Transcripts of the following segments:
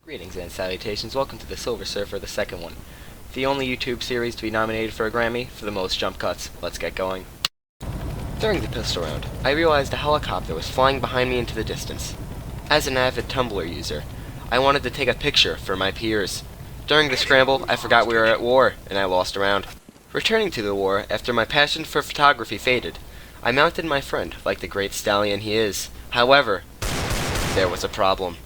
Greetings and salutations, welcome to the Silver Surfer, the second one. The only YouTube series to be nominated for a Grammy for the most jump cuts. Let's get going. During the pistol round, I realized a helicopter was flying behind me into the distance. As an avid Tumblr user, I wanted to take a picture for my peers. During the scramble, I forgot we were at war, and I lost a round. Returning to the war, after my passion for photography faded, I mounted my friend like the great stallion he is. However, there was a problem.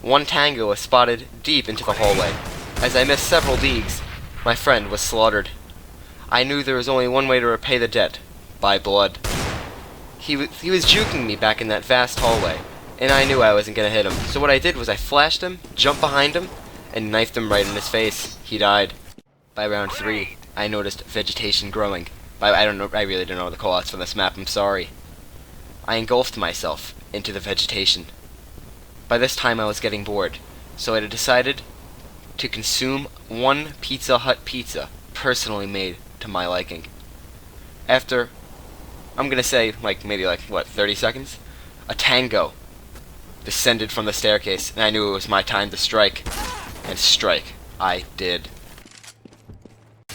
One tango was spotted deep into the hallway. As I missed several digs, my friend was slaughtered. I knew there was only one way to repay the debt: by blood. He was juking me back in that vast hallway, and I knew I wasn't going to hit him. So what I did was I flashed him, jumped behind him, and knifed him right in his face. He died. By round 3, I noticed vegetation growing. I really don't know the callouts from this map, I'm sorry. I engulfed myself into the vegetation. By this time I was getting bored, so I decided to consume one Pizza Hut pizza, personally made to my liking. After, I'm gonna say, maybe 30 seconds? A tango descended from the staircase, and I knew it was my time to strike. And strike I did.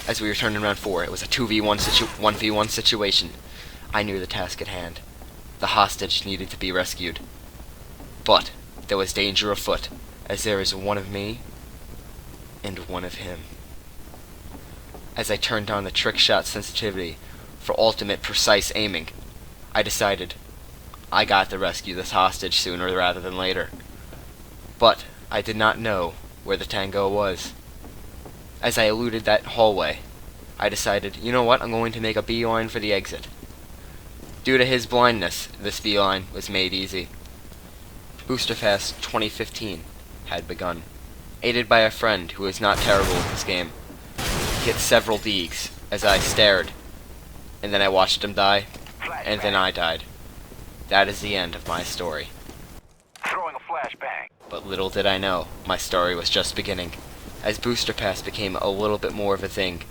As we returned in round 4, it was a 1v1 situation. I knew the task at hand. The hostage needed to be rescued. But there was danger afoot, as there is one of me and one of him. As I turned on the Trickshot sensitivity for ultimate precise aiming, I decided I got to rescue this hostage sooner rather than later. But I did not know where the tango was. As I eluded that hallway, I decided, you know what, I'm going to make a beeline for the exit. Due to his blindness, this beeline was made easy. Booster Pass 2015 had begun, aided by a friend who is not terrible at this game. He hit several digs as I stared, and then I watched him die, and then I died. That is the end of my story. Throwing a flashbang. But little did I know, my story was just beginning. As Booster Pass became a little bit more of a thing,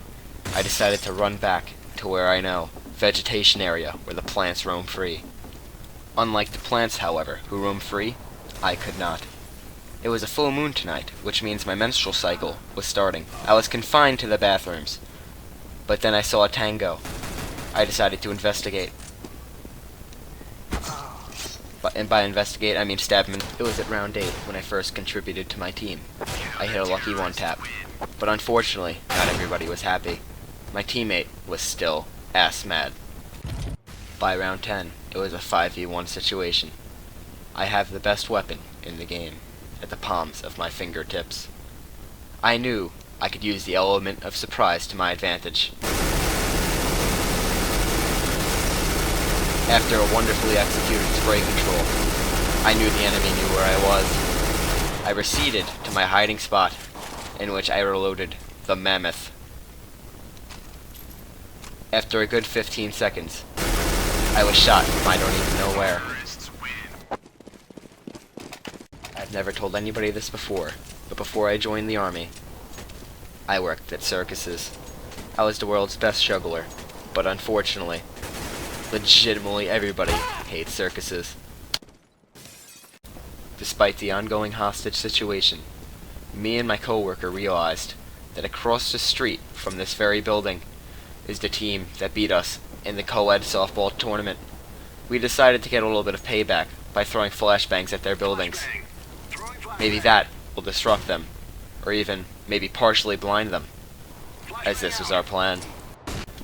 I decided to run back to where I know, vegetation area where the plants roam free. Unlike the plants, however, who roam free, I could not. It was a full moon tonight, which means my menstrual cycle was starting. I was confined to the bathrooms. But then I saw a tango. I decided to investigate. And by investigate, I mean stab him. It was at round 8 when I first contributed to my team. I hit a lucky one-tap. But unfortunately, not everybody was happy. My teammate was still ass mad. By round 10, it was a 5v1 situation. I have the best weapon in the game at the palms of my fingertips. I knew I could use the element of surprise to my advantage. After a wonderfully executed spray control, I knew the enemy knew where I was. I receded to my hiding spot, in which I reloaded the mammoth. After a good 15 seconds, I was shot from I don't even know where. I've never told anybody this before, but before I joined the army, I worked at circuses. I was the world's best juggler, but unfortunately, legitimately everybody hates circuses. Despite the ongoing hostage situation, me and my coworker realized that across the street from this very building is the team that beat us in the co-ed softball tournament. We decided to get a little bit of payback by throwing flashbangs at their buildings. Maybe that will disrupt them, or even maybe partially blind them, as this was our plan.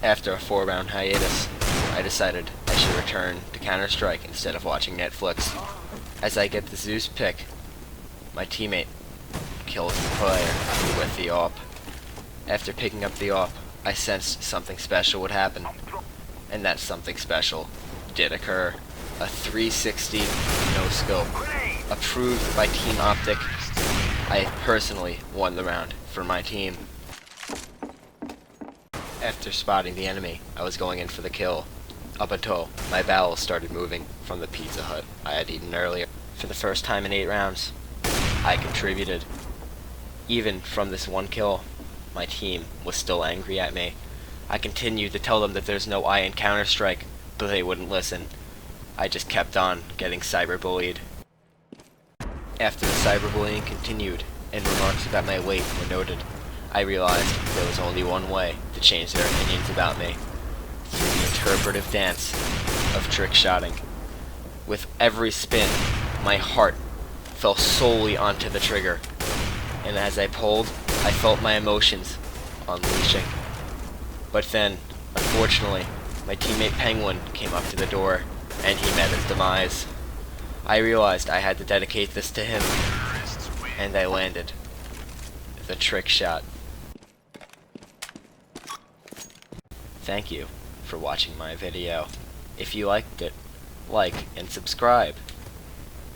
After a 4-round hiatus, I decided I should return to Counter-Strike instead of watching Netflix. As I get the Zeus pick, my teammate kills the player with the AWP. After picking up the AWP, I sensed something special would happen, and that something special did occur. A 360 no-scope, approved by Team Optic. I personally won the round for my team. After spotting the enemy, I was going in for the kill, up until my bowels started moving from the Pizza Hut I had eaten earlier. For the first time in 8 rounds, I contributed. Even from this one kill, my team was still angry at me. I continued to tell them that there's no I in Counter-Strike, but they wouldn't listen. I just kept on getting cyberbullied. After the cyberbullying continued, and remarks about my weight were noted. I realized there was only one way to change their opinions about me, through the interpretive dance of trick-shotting. With every spin, my heart fell solely onto the trigger, and as I pulled, I felt my emotions unleashing. But then, unfortunately, my teammate Penguin came up to the door, and he met his demise. I realized I had to dedicate this to him, and I landed the trick shot. Thank you for watching my video. If you liked it, like and subscribe,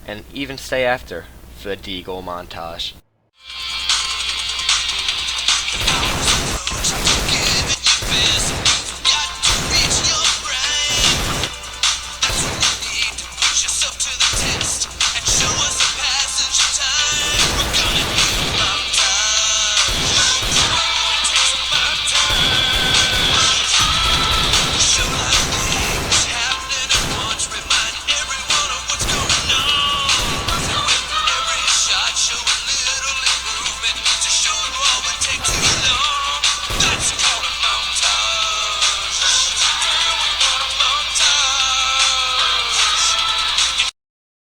and even stay after for the Deagle montage. Give it your best.